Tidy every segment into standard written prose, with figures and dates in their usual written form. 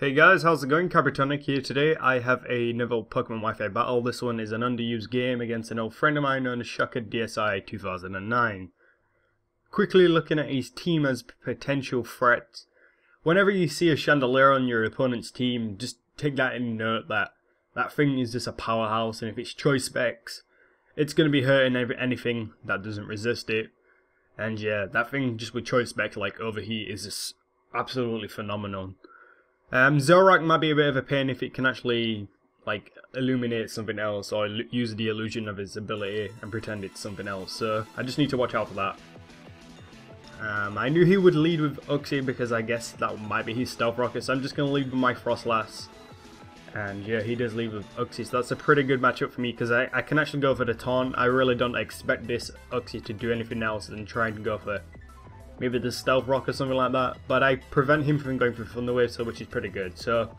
Hey guys, how's it going? Kyprotonic here. Today I have another Pokemon Wi-Fi battle. This one is an underused game against an old friend of mine known as Shockhead2009Dsi 2009. Quickly looking at his team as potential threats. Whenever you see a Chandelier on your opponent's team, just take that in note that that thing is just a powerhouse, and if it's choice specs, it's going to be hurting anything that doesn't resist it. And yeah, that thing just with choice specs like Overheat is just absolutely phenomenal. Zorak might be a bit of a pain if it can actually like illuminate something else or use the illusion of his ability and pretend it's something else, so I just need to watch out for that. I knew he would lead with Uxie because I guess that might be his Stealth Rocket, so I'm just going to lead with my Frostlass. And yeah, he does lead with Uxie, so that's a pretty good matchup for me because I can actually go for the taunt. I really don't expect this Uxie to do anything else than try to go for maybe the Stealth Rock or something like that, but I prevent him from going for Thunder Wave, so which is pretty good. So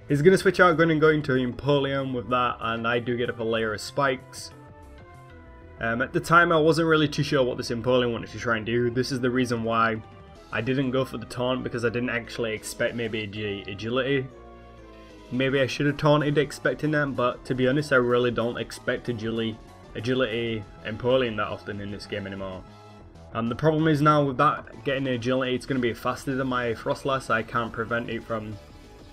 he's going to switch out, going to Empoleon with that, and I do get up a layer of spikes. At the time I wasn't really too sure what this Empoleon wanted to try and do. This is the reason why I didn't go for the taunt, because I didn't actually expect maybe agility. Maybe I should have taunted expecting that, but to be honest I really don't expect agility Empoleon that often in this game anymore. The problem is now with that getting agility, it's going to be faster than my Frostlass. I can't prevent it from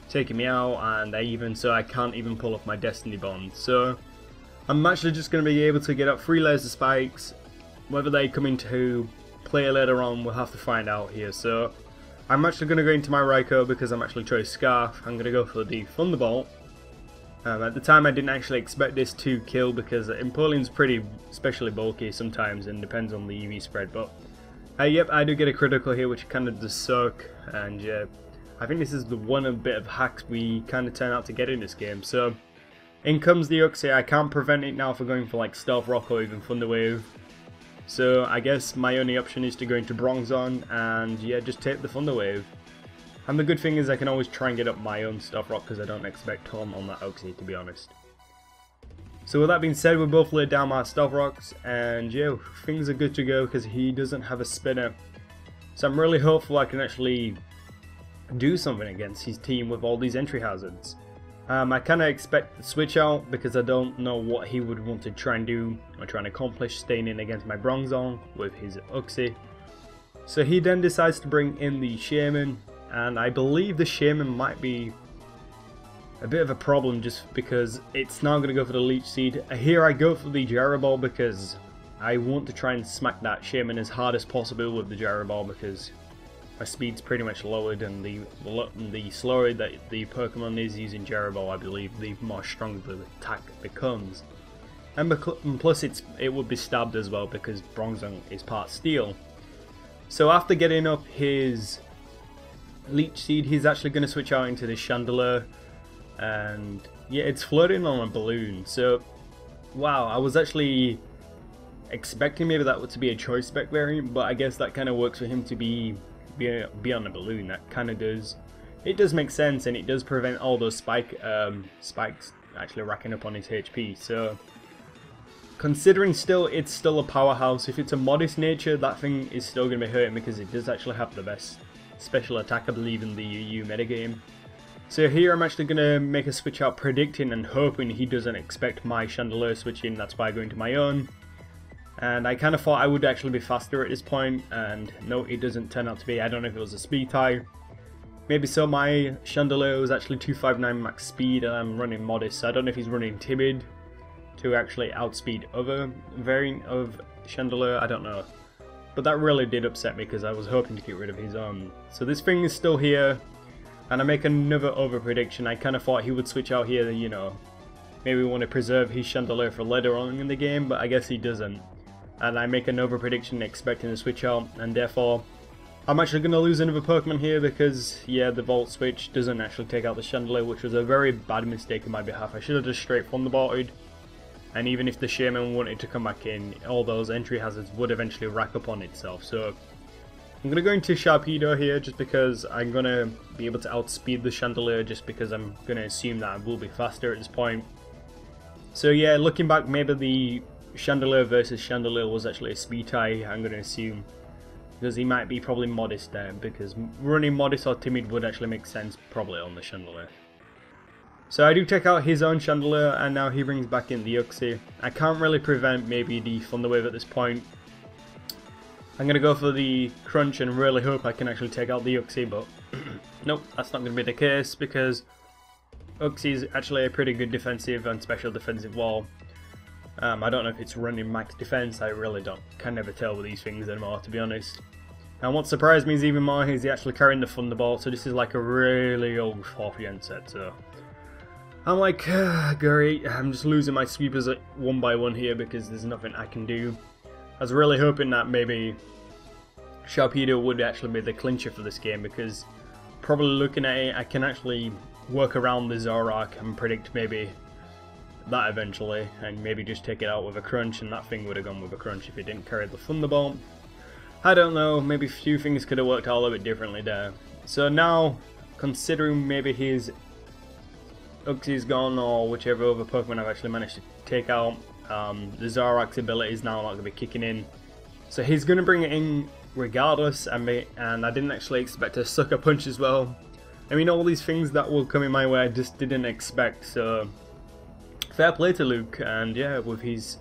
taking me out, and I can't even pull off my Destiny Bond. So I'm actually just going to be able to get up 3 layers of spikes. Whether they come into play later on, we'll have to find out here. So I'm actually going to go into my Raikou because I'm actually choice Scarf. I'm going to go for the Thunderbolt. At the time I didn't actually expect this to kill because Empoleon's pretty especially bulky sometimes and depends on the EV spread, but yep, I do get a critical here which kind of does suck, and yeah, I think this is the one bit of hacks we kind of turn out to get in this game. So in comes the Uxie. I can't prevent it now for going for like Stealth Rock or even Thunder Wave, so I guess my only option is to go into Bronzong and yeah, just take the Thunder Wave. And the good thing is I can always try and get up my own Stealth Rock because I don't expect Taunt on that Uxie, to be honest. So with that being said, we both laid down our Stealth Rocks, and yeah, things are good to go because he doesn't have a spinner. So I'm really hopeful I can actually do something against his team with all these entry hazards. I kind of expect the switch out because I don't know what he would want to try and do or try and accomplish staying in against my Bronzong with his Uxie. So he then decides to bring in the Shaman. And I believe the Shaman might be a bit of a problem just because it's now going to go for the Leech Seed. Here I go for the Gyro Ball because I want to try and smack that Shaman as hard as possible with the Gyro Ball because my speed's pretty much lowered, and the slower that the Pokemon is using Gyro Ball, I believe the more stronger the attack becomes. And plus it would be stabbed as well because Bronzong is part Steel. So after getting up his Leech Seed, he's actually going to switch out into the Chandelier, and yeah, it's floating on a balloon. So wow, I was actually expecting maybe that to be a choice spec variant, but I guess that kind of works for him to be on a balloon. That kind of does make sense, and it does prevent all those spikes actually racking up on his HP. So considering it's still a powerhouse, if it's a modest nature, that thing is still going to be hurting because it does actually have the best special attack, I believe, in the UU metagame. So here I'm actually going to make a switch out, predicting and hoping he doesn't expect my Chandelier switching. That's why I go into my own. And I kind of thought I would actually be faster at this point, and no, it doesn't turn out to be. I don't know if it was a speed tie. Maybe so. My Chandelier was actually 259 max speed and I'm running modest, so I don't know if he's running timid to actually outspeed other variant of Chandelier, I don't know. But that really did upset me because I was hoping to get rid of his own. So this thing is still here, and I make another over prediction. I kind of thought he would switch out here, you know, maybe want to preserve his Chandelier for later on in the game, but I guess he doesn't. And I make an over prediction expecting to switch out, and therefore I'm actually going to lose another Pokemon here because yeah, the Volt switch doesn't actually take out the Chandelier, which was a very bad mistake on my behalf. I should have just straight Thunderbolted. And even if the Shaman wanted to come back in, all those entry hazards would eventually rack up on itself. So I'm going to go into Sharpedo here just because I'm going to be able to outspeed the Chandelier, just because I'm going to assume that I will be faster at this point. So yeah, looking back, maybe the Chandelier versus Chandelier was actually a speed tie, I'm going to assume. because he might be probably modest there, because running modest or timid would actually make sense probably on the Chandelier. So I do take out his own Chandelier, and now he brings back in the Uxie. I can't really prevent maybe the Thunder Wave at this point. I'm going to go for the Crunch and really hope I can actually take out the Uxie, but nope, that's not going to be the case, because Uxie is actually a pretty good defensive and special defensive wall. I don't know if it's running max defense, I really can never tell with these things anymore, to be honest. And what surprised me is even more, is he actually carrying the Thunderbolt, so this is like a really old 4th gen set, so I'm like, great, I'm just losing my sweepers one by one here because there's nothing I can do. I was really hoping that maybe Sharpedo would actually be the clincher for this game, because probably looking at it, I can actually work around the Zoroark and predict maybe that eventually, and maybe just take it out with a Crunch, and that thing would have gone with a Crunch if it didn't carry the Thunderbolt. I don't know, maybe a few things could have worked out a little bit differently there. So now, considering maybe his Uxie's gone, or whichever other Pokemon I've actually managed to take out, the Zoroark's ability is now not going to be kicking in. So he's going to bring it in regardless, and I didn't actually expect a Sucker Punch as well. I mean, all these things that will come in my way I just didn't expect, so fair play to Luke, and yeah, with his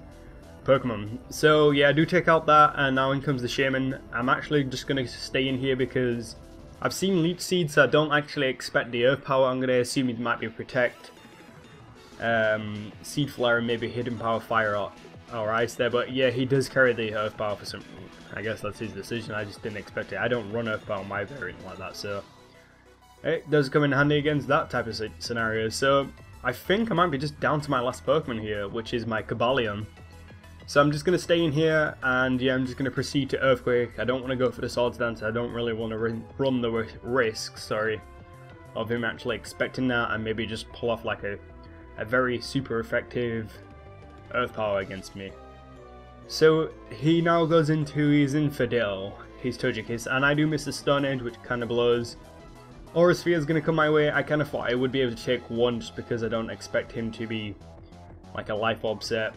Pokemon. So yeah, I do take out that, and now in comes the Shaman. I'm actually just going to stay in here because I've seen Leech Seed, so I don't actually expect the Earth Power. I'm going to assume it might be Protect, Seed Flare, and maybe Hidden Power, Fire or Ice there, but yeah, he does carry the Earth Power for some. I guess that's his decision, I just didn't expect it. I don't run Earth Power on my variant like that, so it does come in handy against that type of scenario. So I think I might be just down to my last Pokemon here, which is my Cobalion. So I'm just going to stay in here, and yeah, I'm just going to proceed to Earthquake. I don't want to go for the Swords Dance. I don't really want to run the risk, of him actually expecting that, and maybe just pull off like a very super effective Earth Power against me. So he now goes into his Infidel, his Togekiss, and I do miss the Stone Edge, which kind of blows. Aura Sphere is going to come my way. I kind of thought I would be able to take one just because I don't expect him to be like a Life Orb set.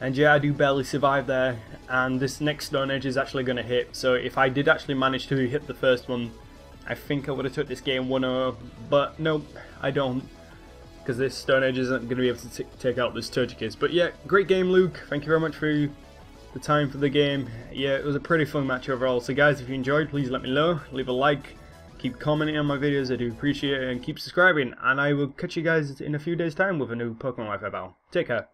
And yeah, I do barely survive there, and this next Stone Edge is actually going to hit. So if I did actually manage to hit the first one, I think I would have took this game 1-0, but nope, I don't, because this Stone Edge isn't going to be able to take out this Togekiss. But yeah, great game, Luke. Thank you very much for the time for the game. Yeah, it was a pretty fun match overall. So guys, if you enjoyed, please let me know. Leave a like, keep commenting on my videos, I do appreciate it, and keep subscribing. And I will catch you guys in a few days' time with a new Pokemon Wi-Fi battle. Take care.